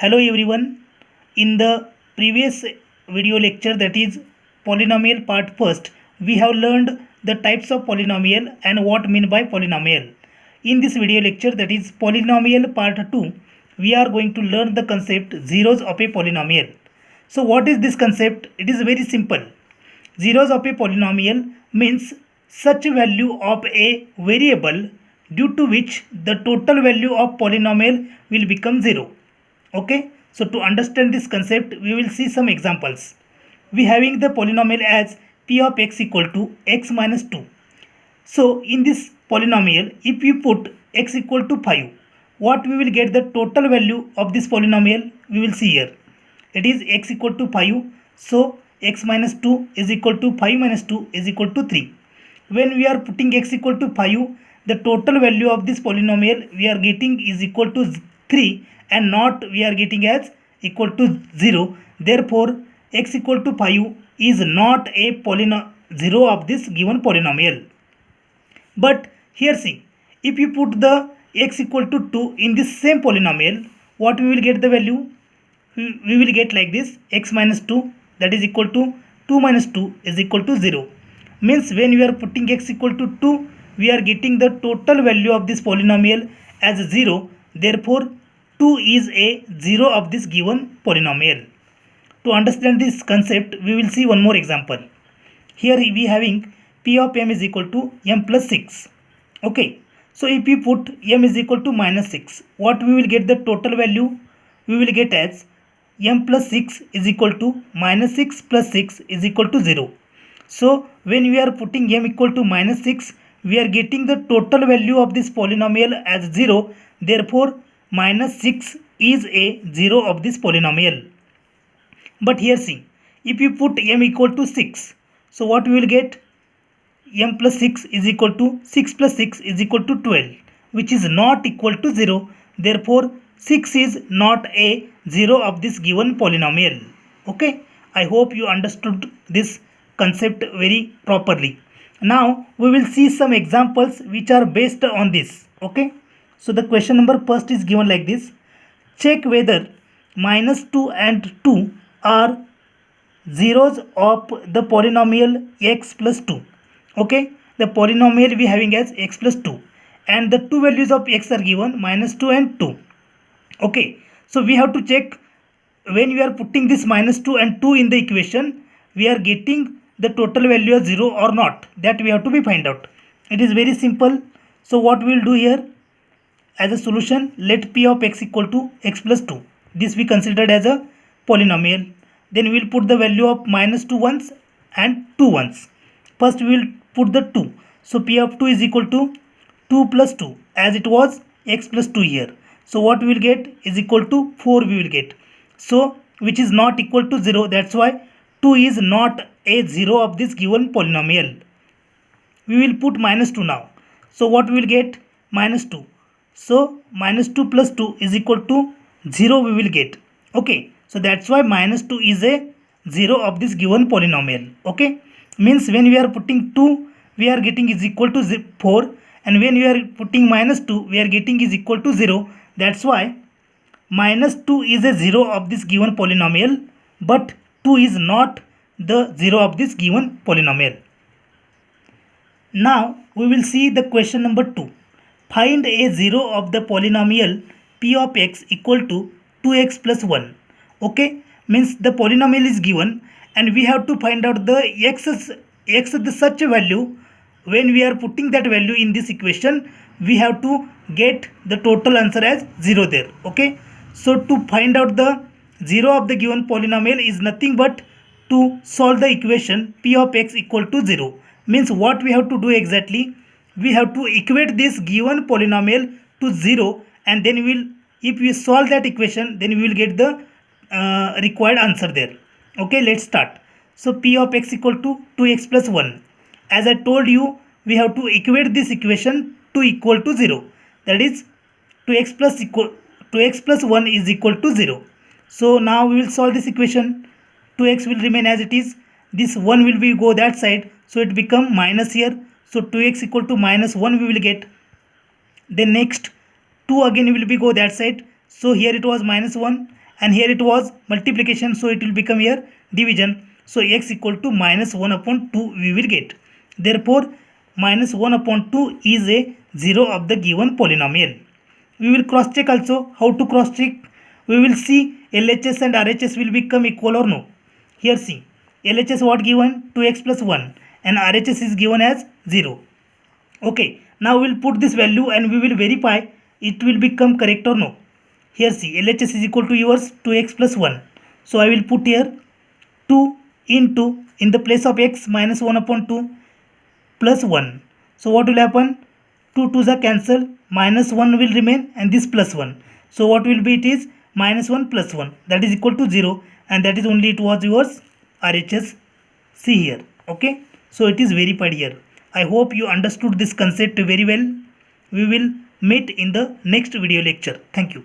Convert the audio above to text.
Hello everyone. In the previous video lecture, that is polynomial part first, we have learned the types of polynomial and what mean by polynomial. In this video lecture, that is polynomial part 2, we are going to learn the concept zeros of a polynomial. So what is this concept? It is very simple. Zeros of a polynomial means such value of a variable due to which the total value of polynomial will become 0. Okay, so to understand this concept, we will see some examples. We having the polynomial as p of x equal to x minus 2. So in this polynomial, if you put x equal to 5, what we will get the total value of this polynomial? We will see here. It is x equal to 5. So x minus 2 is equal to 5 minus 2 is equal to 3. When we are putting x equal to 5, the total value of this polynomial we are getting is equal to 3 and not we are getting as equal to 0. Therefore, x equal to 5 is not a 0 of this given polynomial. But here see, if you put the x equal to 2 in this same polynomial, what we will get the value? We will get like this, x minus 2 that is equal to 2 minus 2 is equal to 0. Means when we are putting x equal to 2, we are getting the total value of this polynomial as 0. Therefore, 2 is a 0 of this given polynomial. To understand this concept, we will see one more example. Here we having p of m is equal to m plus 6. Okay, so if we put m is equal to minus 6, what we will get the total value? We will get as m plus 6 is equal to minus 6 plus 6 is equal to 0. So when we are putting m equal to minus 6, we are getting the total value of this polynomial as 0. Therefore, minus 6 is a 0 of this polynomial. But here see, if you put m equal to 6, so what we will get? M plus 6 is equal to 6 plus 6 is equal to 12, which is not equal to 0. Therefore, 6 is not a 0 of this given polynomial. Okay, I hope you understood this concept very properly. Now we will see some examples which are based on this. Okay, so the question number first is given like this. Check whether minus 2 and 2 are zeros of the polynomial x plus 2. Okay, the polynomial we having as x plus 2 and the two values of x are given minus 2 and 2. Okay, so we have to check when we are putting this minus 2 and 2 in the equation, we are getting the total value as 0 or not. That we have to be find out. It is very simple. So what we will do here as a solution, let p of x equal to x plus 2. This we considered as a polynomial. Then we will put the value of minus 2 ones and 2 ones. First we will put the 2. So p of 2 is equal to 2 plus 2 as it was x plus 2 here. So what we will get is equal to 4 we will get. So which is not equal to 0. That's why 2 is not a 0 of this given polynomial. We will put minus 2 now. So what we will get? Minus 2. So minus 2 plus 2 is equal to 0 we will get. Okay. So that's why minus 2 is a 0 of this given polynomial. Okay. Means when we are putting 2, we are getting is equal to 4. And when we are putting minus 2, we are getting is equal to 0. That's why minus 2 is a 0 of this given polynomial. But 2 is not the 0 of this given polynomial. Now we will see the question number 2. Find a 0 of the polynomial p of x equal to 2x plus 1. Okay, means the polynomial is given and we have to find out the x the such a value. When we are putting that value in this equation, we have to get the total answer as 0 there. Okay, so to find out the 0 of the given polynomial is nothing but to solve the equation p of x equal to 0. Means what we have to do exactly? We have to equate this given polynomial to 0 and then if we solve that equation, then we will get the required answer there. Okay, let's start. So p of x equal to 2x plus 1. As I told you, we have to equate this equation to equal to 0. That is 2x plus 1 is equal to 0. So now we will solve this equation. 2x will remain as it is. This 1 will be go that side. So it become minus here. So 2x equal to minus 1 we will get. Then next 2 again will be go that side. So here it was minus 1 and here it was multiplication, so it will become here division. So x equal to minus 1 upon 2 we will get. Therefore minus 1 upon 2 is a 0 of the given polynomial. We will cross check also. How to cross check? We will see LHS and RHS will become equal or no. Here see, LHS what given? 2x plus 1 and RHS is given as 0. Okay, now we will put this value and we will verify it will become correct or no. Here see, LHS is equal to yours 2x plus 1. So I will put here 2 into, in the place of x, minus 1 upon 2 plus 1. So what will happen? 2 2s are cancelled, minus 1 will remain and this plus 1. So what will be? It is minus 1 plus 1, that is equal to 0, and that is only it was yours RHS. See here. Okay, so it is verified here. I hope you understood this concept very well. We will meet in the next video lecture. Thank you.